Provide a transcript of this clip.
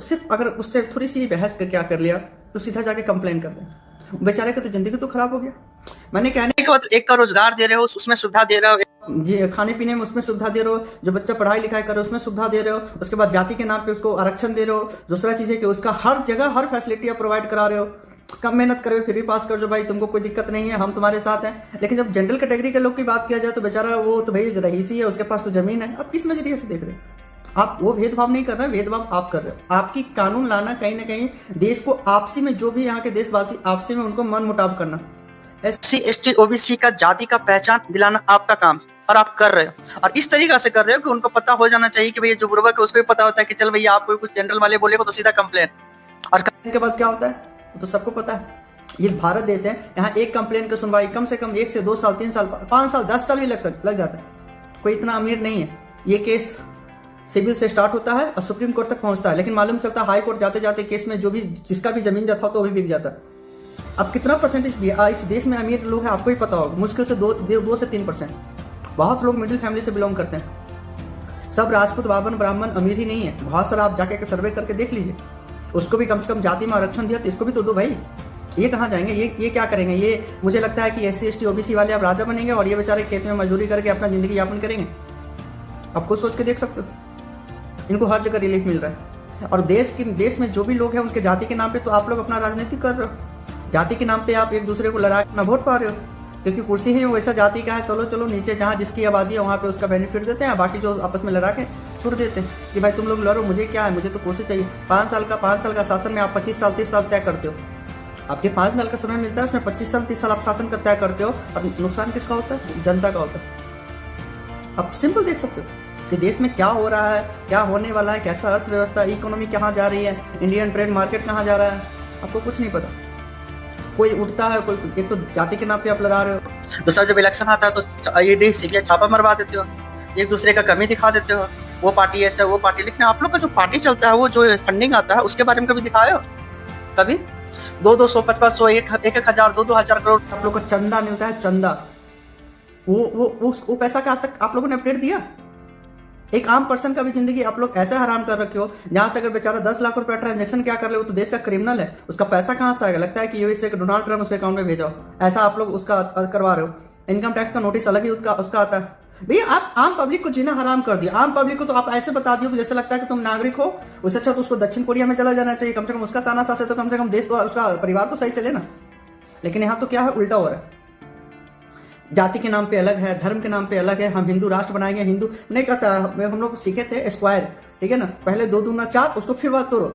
सिर्फ अगर उससे थोड़ी सी बहस कर क्या कर लिया तो सीधा जाके कंप्लेन कर दें। बेचारे की तो जिंदगी तो खराब हो गया। मैंने कहने का मतलब, एक का रोजगार दे रहे हो, उसमें सुविधा दे रहे हो, जी खाने पीने में उसमें सुविधा दे रहे हो, जो बच्चा पढ़ाई लिखाई करे उसमें सुविधा दे रहे हो, उसके बाद जाति के नाम पे उसको आरक्षण दे रहे हो, दूसरा चीज है कि उसका हर जगह हर फैसिलिटी आप प्रोवाइड करा रहे हो। कम मेहनत करे फिर भी पास कर जो भाई, तुमको कोई दिक्कत नहीं है, हम तुम्हारे साथ हैं। लेकिन जब जनरल कैटेगरी के लोग की बात किया जाए तो बेचारा वो तो भाई रईसी है, उसके पास तो जमीन है। आप किस नजरिए से देख रहे हो? आप वो भेदभाव नहीं कर रहे, भेदभाव आप कर रहे हो। आपकी कानून लाना कहीं ना कहीं देश को आपसी में, जो भी यहाँ के देशवासी आपसी में उनको मन मुटाव करना। SC ST OBC का जाति का पहचान दिलाना आपका काम, और आप कर रहे हो। और इस तरीका से कर रहे हो कि उनको पता हो जाना चाहिए कि भैया जो बुर्बक है उसको भी पता होता है कि चल भैया आपको कुछ जनरल वाले बोलेगा तो सीधा कंप्लेन, और कंप्लेन के बाद क्या होता है तो सबको पता है। ये भारत देश है, यहाँ एक कंप्लेन की सुनवाई कम से कम 1 से 2 साल 3 साल 5 साल 10 साल भी लग जाता है। कोई इतना अमीर नहीं है। ये केस सिविल से स्टार्ट होता है और सुप्रीम कोर्ट तक पहुंचता है, लेकिन मालूम चलता है हाई कोर्ट जाते जाते केस में जो भी जिसका भी जमीन जाता हो तो भी बिक जाता है। अब कितना परसेंटेज इस देश में अमीर लोग हैं आपको ही पता होगा, मुश्किल से 2 से 3%। बहुत लोग मिडिल फैमिली से बिलोंग करते हैं। सब राजपूत बावन ब्राह्मण अमीर ही नहीं है। बहुत सारा आप जाके सर्वे करके देख लीजिए। उसको भी कम से कम जाति में आरक्षण दिया तो इसको भी तो दो भाई। ये कहाँ जाएंगे? ये क्या करेंगे? ये मुझे लगता है कि SC ST OBC वाले अब राजा बनेंगे और ये बेचारे खेत में मजदूरी करके अपना जिंदगी यापन करेंगे। आप खुद सोच के देख सकते हो, इनको हर जगह रिलीफ मिल रहा है। और देश में जो भी लोग हैं उनके जाति के नाम पे तो आप लोग अपना राजनीति कर रहे हो। जाति के नाम पे आप एक दूसरे को लड़ा के अपना वोट पा रहे हो, क्योंकि कुर्सी ही वैसा जाति का है। चलो नीचे जहाँ जिसकी आबादी है वहाँ पे उसका बेनिफिट देते हैं, बाकी जो आपस में लड़ा के छोड़ देते हैं कि भाई तुम लोग लड़ो, मुझे क्या है, मुझे तो कुर्सी चाहिए। 5 साल का शासन में आप 25 साल 30 साल तय करते हो। आपके 5 साल का समय मिलता है, उसमें 25 साल 30 साल आप शासन का तय करते हो, और नुकसान किसका होता है? जनता का होता है। आप सिंपल देख सकते हो कि देश में क्या हो रहा है, क्या होने वाला है, कैसा अर्थव्यवस्था, इकोनॉमी कहाँ जा रही है, इंडियन ट्रेड मार्केट कहाँ जा रहा है, आपको कुछ नहीं पता। कोई उठता है, कोई एक तो जाति के नाम पे आप लड़ा रहे हो, दूसरा जब इलेक्शन आता है तो ईडी CBI छापा मरवा देते हो, एक दूसरे का कमी दिखा देते हो, वो पार्टी ऐसा वो पार्टी। लेकिन आप लोग का जो पार्टी चलता है, वो जो फंडिंग आता है उसके बारे में कभी दिखाए हो? कभी 200 500 1,000 2,000 करोड़ आप लोग को चंदा मिलता है, चंदा। वो पैसा का आज तक आप लोगों ने अपडेट दिया? एक आम पर्सन का भी जिंदगी आप लोग ऐसा हराम कर रखे हो, जहां से अगर बेचारा 10 लाख रुपया ट्रांजेक्शन क्या कर ले, वो तो देश का क्रिमिनल है। उसका पैसा कहां से आएगा? लगता है कि यूएस से डोनाल्ड ट्रम्प उसके अकाउंट में भेजा हो, ऐसा आप लोग उसका करवा रहे हो। इनकम टैक्स का नोटिस अलग ही उसका आता है। भैया आप आम पब्लिक को जीना हराम कर दिया। आम पब्लिक को तो आप ऐसे बता दियो कि जैसे लगता है कि तुम नागरिक हो। उससे अच्छा तो उसको दक्षिण कोरिया में चला जाना चाहिए, कम से कम उसका तानाशाह से तो कम से कम देश तो उसका परिवार तो सही चले ना। लेकिन यहाँ तो क्या है, उल्टा हो रहा है। जाति के नाम पे अलग है, धर्म के नाम पे अलग है। हम हिंदू राष्ट्र बनाएंगे, हिंदू नहीं कहता। हम लोग सीखे थे स्क्वायर, ठीक है ना, पहले 2 दूना 4, उसको फिर बात तोड़ो।